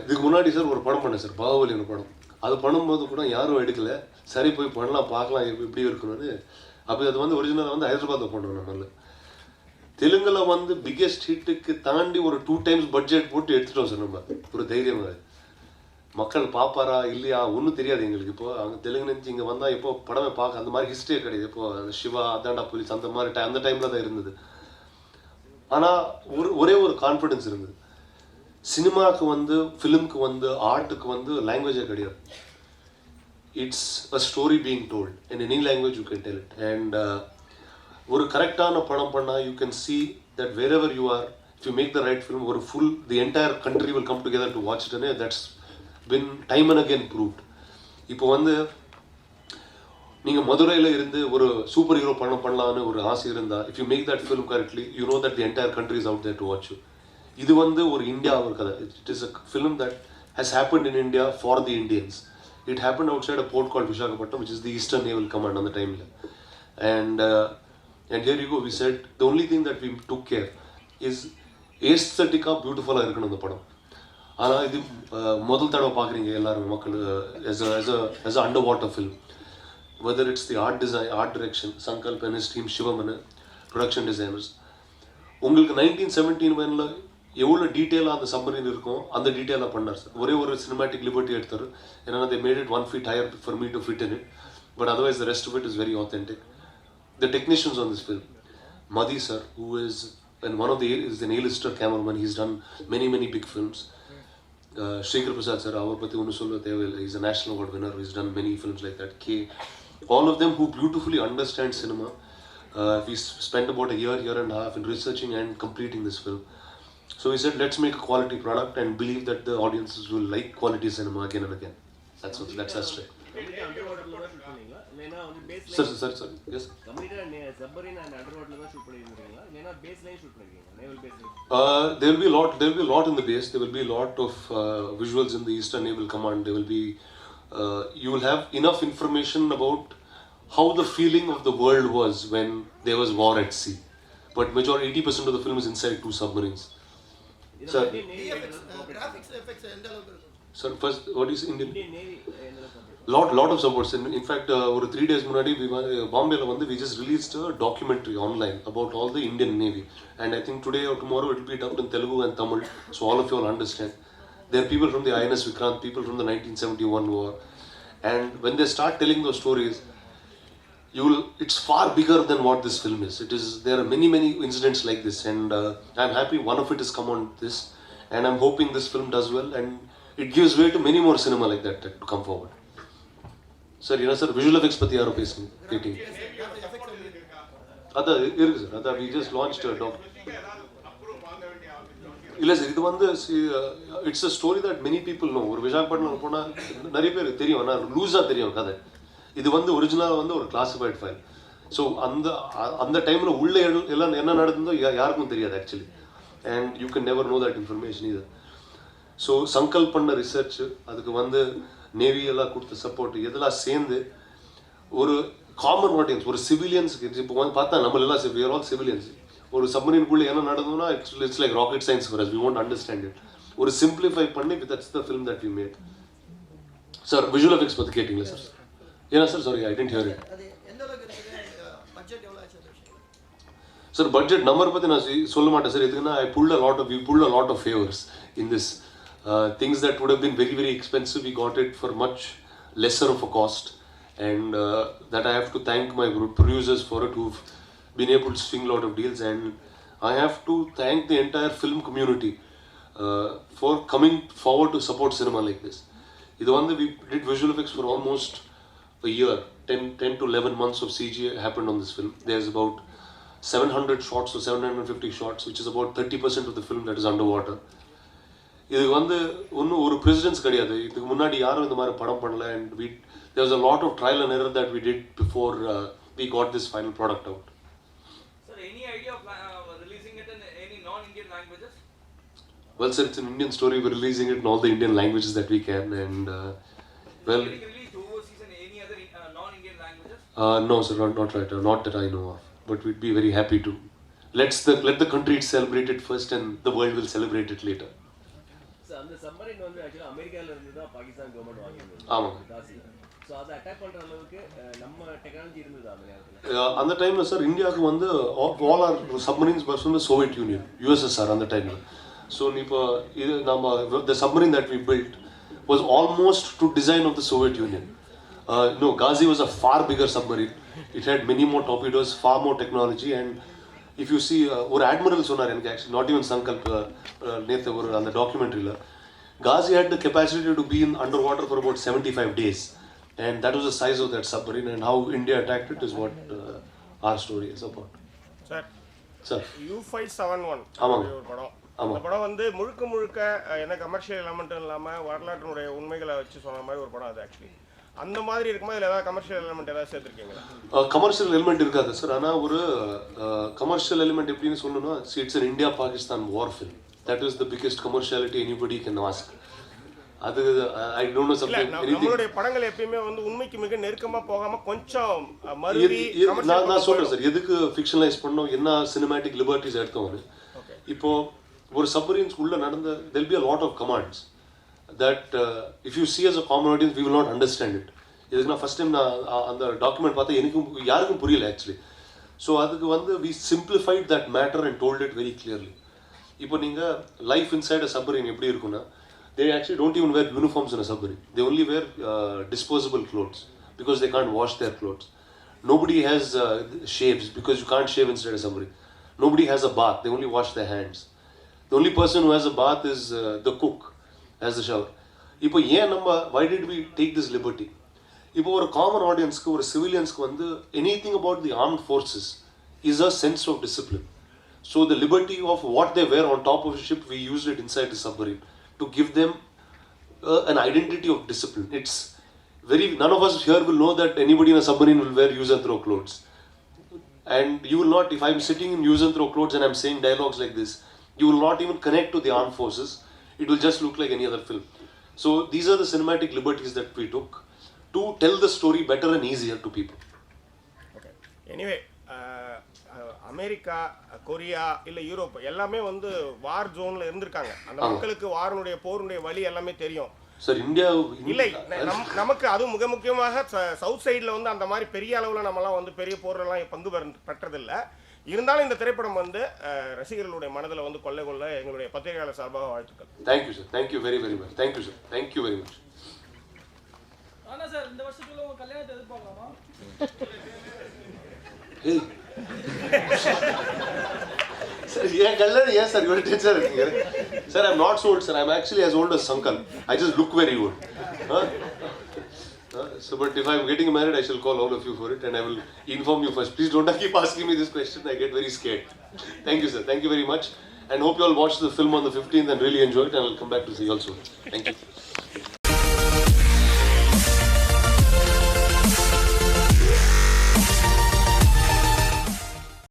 இதுக்கு முன்னாடி சார் ஒரு படம் பண்ணேன் சார், பாகுபலி படம். அது பண்ணும்போது கூட யாரும் எடுக்கல. சரி போய் பண்ணலாம் பார்க்கலாம் எப்படி இருக்கணும்னு. அப்போ அது வந்து ஒரிஜினலாக வந்து ஹைதராபாத்தில் பண்ணுவோம். நம்மள தெலுங்கில் வந்து பிக்கெஸ்ட் ஹிட்டுக்கு தாண்டி ஒரு 2 times பட்ஜெட் போட்டு எடுத்துட்டோம் சார். நம்ம ஒரு தைரியம். மக்கள் பார்ப்பாரா இல்லையா ஒன்றும் தெரியாது எங்களுக்கு. இப்போ அங்கே தெலுங்கு நினச்சி இங்கே வந்தால் இப்போ படமே பார்க்க அந்த மாதிரி ஹிஸ்ட்ரியே கிடையாது. இப்போது சிவா, அதாண்டா போலீஸ் அந்த மாதிரி அந்த டைமில் தான் இருந்தது. ஆனால் ஒரே ஒரு கான்ஃபிடென்ஸ் இருந்தது. சினிமாவுக்கு வந்து, ஃபிலிமுக்கு வந்து, ஆர்ட்டுக்கு வந்து லாங்குவேஜே கிடையாது. It's a story being told in any language you can tell it. And ஒரு கரெக்டான படம் பண்ணால் you can see that wherever you are, if you make the right film, ஒரு full the entire country will come together to watch இட்னு that's been time and again proved. இப்போ வந்து நீங்கள் மதுரையில் இருந்து ஒரு சூப்பர் ஹீரோ பண்ணலான்னு ஒரு ஆசை இருந்தால், if you make that film correctly, you know that the entire country is out there to watch you. இது வந்து ஒரு இந்தியா ஒரு கதை. It is a film that has happened in India for the Indians. It happen outside a port called Visakhapatnam, which is the Eastern Naval Command அந்த டைமில். And here you go, we said the only thing that we took care is aesthetically beautiful இருக்கணும் அந்த படம். ஆனால் இது முதல் தடவை பார்க்குறீங்க எல்லாரும் மக்கள் as a underwater film. Whether it's the art design, art direction, Sankalp and his team, Shivam and production designers. உங்களுக்கு 1971 எவ்வளோ டீட்டெயிலாக அந்த சப்மரீன் இருக்கும் அந்த டீட்டெயிலாக பண்ணார் சார். ஒரே ஒரு சினிமேட்டிக் லிபர்ட்டி எடுத்தார். ஏன்னா they made it 1 feet higher for me to fit in it, but otherwise the rest of it is very authentic. The technicians on this film, Madhi sir, who is is an A-lister cameraman. He's done many big films. Shekhar Prasad sir, our pati unnu sollu thevilla, he's a national award winner. He's done many films like that. All of them who beautifully understand cinema. We spent about a year and a half in researching and completing this film. So we said, let's make a quality product and believe that the audiences will like quality cinema again and again. That's our strength. Sir, yes. There will be a lot in the base. There will be a lot of visuals in the Eastern Naval Command. There will be, you will have enough information about how the feeling of the world was when there was war at sea. But majority 80% of the film is inside 2 submarines. Sir, graphics effects. Sir, first, what is Indian Navy? Lot of supports. In fact, over 3 days munadi Bombay la we just released a documentary online about all the Indian Navy, and I think today or tomorrow it will be dubbed in Telugu and Tamil, so all of you will understand. There are people from the INS Vikrant, people from the 1971 war, and when they start telling those stories, it's far bigger than what this film is. There are many incidents like this, and I'm happy one of it has come on this, and I'm hoping this film does well, and it gives way to many more cinema like that to come forward. Sir, sir, visual effects pati yaro pesing meeting. Adha irukku sir. Adha we just launched a doc. Illa sir, idu vandu it's a story that many people know. Or Visakhapatnam pona nariya per theriyum ana loose ah theriyum kadai. Idu vandu original vandu or classified file. So அந்த டைம்ல உள்ள எல்லாம் என்ன நடந்ததோ யாருக்கும் தெரியாது actually, and you can never know that information either. So Sankalp பண்ண research, அதுக்கு வந்து நேவி எல்லாம் கொடுத்த சப்போர்ட், இதெல்லாம் சேர்ந்து ஒரு காமன் ஆடியன்ஸ், ஒரு சிவிலியன்ஸுக்கு இப்போ வந்து பார்த்தா நம்ம எல்லாம் we are all civilians. ஒரு சப்மரீனுக்குள்ளே என்ன நடந்ததுன்னா it's like rocket science for us. We won't understand it. ஒரு சிம்பிளிஃபை பண்ணி that's the film that we made. Sir visual effects பற்றி கேட்டிங்களா சார்? ஏன்னா sir sorry I didn't hear it. Sir budget number பற்றி நான் சொல்ல மாட்டேன் சார். எதுக்குன்னா we pulled a lot of favors in this. Things that would have been very expensive, we got it for much lesser of a cost, and that I have to thank my producers for it, who've been able to swing a lot of deals, and I have to thank the entire film community for coming forward to support cinema like this. We did visual effects for almost a year. 10 to 11 months of CG happened on this film. There's about 700 shots or 750 shots, which is about 30% of the film that is underwater. இதுக்கு வந்து ஒன்றும் ஒரு precedence கிடையாது. இதுக்கு முன்னாடி யாரும் இந்த மாதிரி படம் பண்ணல, and there was a lot of trial and error that we did before we got this final product out. Sir, any idea of releasing it in any non-Indian languages? Well sir, it's an Indian story. We're releasing it in all the Indian languages that we can, and well. Can it release overseas in any other non-Indian languages? No sir, not right, not that I know of. But we'd be very happy to let the country celebrate it first and the world will celebrate it later. So அந்த submarine வந்து ஆக்சுவலா அமெரிக்கால இருந்து தான் Pakistan government வாங்கியிருந்தது. ஆமாங்க. Kashi. So அதை attack பண்ற அளவுக்கு நம்ம டெக்னாலஜி இருந்தது அந்த நேரத்தில். அந்த டைம்ல சார் இந்தியாவுக்கு வந்து ஆல் ஆர் சப்மரீன்ஸ் பஸ் வந்து சோவியட் யூனியன் USSR அந்த டைம்ல. ஸோ இப்போ இது நம்ம the submarine that we built was almost to design of the Soviet Union. No, Ghazi was a far bigger submarine. It had many more torpedoes, far more technology, and if you see ஒரு admiral சொன்னார் எனக்கு actually not even Sankalp நேற்று ஒரு அந்த டாக்குமெண்ட்ரியில் Ghazi had the capacity to be in underwater for about 75 days. And that was the size of that submarine, and how India attacked it is what our story is about. Sir. U571 ஆமாங்க. ஒரு படம். ஆமாம். அந்த படம் வந்து முழுக்க என்ன commercial எலமெண்ட்டும் இல்லாமல் வரலாற்றினுடைய உண்மைகளை வச்சு சொன்ன மாதிரி ஒரு படம் அது ஆக்சுவலி. அந்த மாதிரி இருக்கும்போது இதில் ஏதாவது கமர்ஷியல் எலிமெண்ட் ஏதாவது சேர்த்துருக்கீங்களா? கமர்ஷியல் எலிமெண்ட் இருக்காது சார். ஆனால் ஒரு கமர்ஷியல் எலிமெண்ட் எப்படின்னு சொல்லணும்னா it's an India Pakistan war film. That is the biggest commerciality anybody can ask. அது ஐ டோன்ட் நோ சம்திங் நம்மளுடைய படங்கள் எப்பயுமே வந்து உண்மைக்கு மிக நெருக்கமா போகாம கொஞ்சம் மறுபடி நான் சொல்றேன் சார் எதுக்கு ஃபிக்ஷனலைஸ் பண்ணோம் என்ன சினிமேட்டிக் லிபர்ட்டிஸ் எடுத்தோம். இப்போ ஒரு சப்மரீன்ஸ் உள்ள நடந்த there'll be a lot of commands that if you see as a common audience we will not understand it. இதுக்கு நான் ஃபர்ஸ்ட் டைம் நான் அந்த டாக்குமெண்ட் பார்த்தா எனக்கும் யாருக்கும் புரியல ஆக்சுவலி. ஸோ அதுக்கு வந்து we simplified that matter and told it very clearly. இப்போ நீங்கள் லைஃப் இன்சைட் அ சப்மரீன் எப்படி இருக்குன்னா they actually don't even wear uniforms in a submarine. They only wear disposable clothes because they can't wash their clothes. Nobody has shaves because you can't shave inside a submarine. Nobody has a bath. They only wash their hands. The only person who has a bath is the cook, has the shower. இப்போ ஏன் நம்ம why did we take this liberty? இப்போ ஒரு common ஆடியன்ஸ்க்கு ஒரு சிவிலியன்ஸ்க்கு வந்து anything about the armed forces is a sense of discipline. So the liberty of what they wear on top of ship we used it inside the submarine to give them an identity of discipline. It's very, none of us here will know that anybody in a submarine will wear use and throw clothes. And you will not, if I'm sitting in use and throw clothes and I'm saying dialogues like this, you will not even connect to the armed forces. It will just look like any other film. So these are the cinematic liberties that we took to tell the story better and easier to people. Okay. Anyway, America, Korea இல்லை Europe எல்லாமே வந்து வார் ஜோன்ல இருந்திருக்காங்க. அந்த மக்களுக்கு வாரனுடைய போருடைய வழி எல்லாமே தெரியும். சார் இந்தியா இல்லை நமக்கு அது மிக முக்கியமாக சவுத் சைடில் வந்து அந்த மாதிரி பெரிய அளவில் நம்மலாம் வந்து பெரிய போரெல்லாம் பங்கு பெற்றதில்லை. இருந்தாலும் இந்த திரைப்படம் வந்து ரசிகர்களுடைய மனதில் வந்து கொள்ளை எங்களுடைய பத்திரிகையாளர் சார்பாக வாழ்த்துக்கள். Thank you sir. Thank you very very much. Thank you sir. Thank you very much. ஆனா சார் இந்த வருஷத்துல உங்க கல்யாணத்தை எதிர்பார்க்கலாமா? Hey. Sir, yeah, yes, sir. You're a teacher. Sir, I'm not so old, sir. I'm actually as old as Sankal. I just look very old. So, but if I'm getting married, I shall call all of you for it, and I will inform you first. Please don't keep asking me this question. I get very scared. Thank you, sir. Thank you very much, and hope you all watch the film on the 15th and really enjoy it. And I'll come back to see you also. Thank you.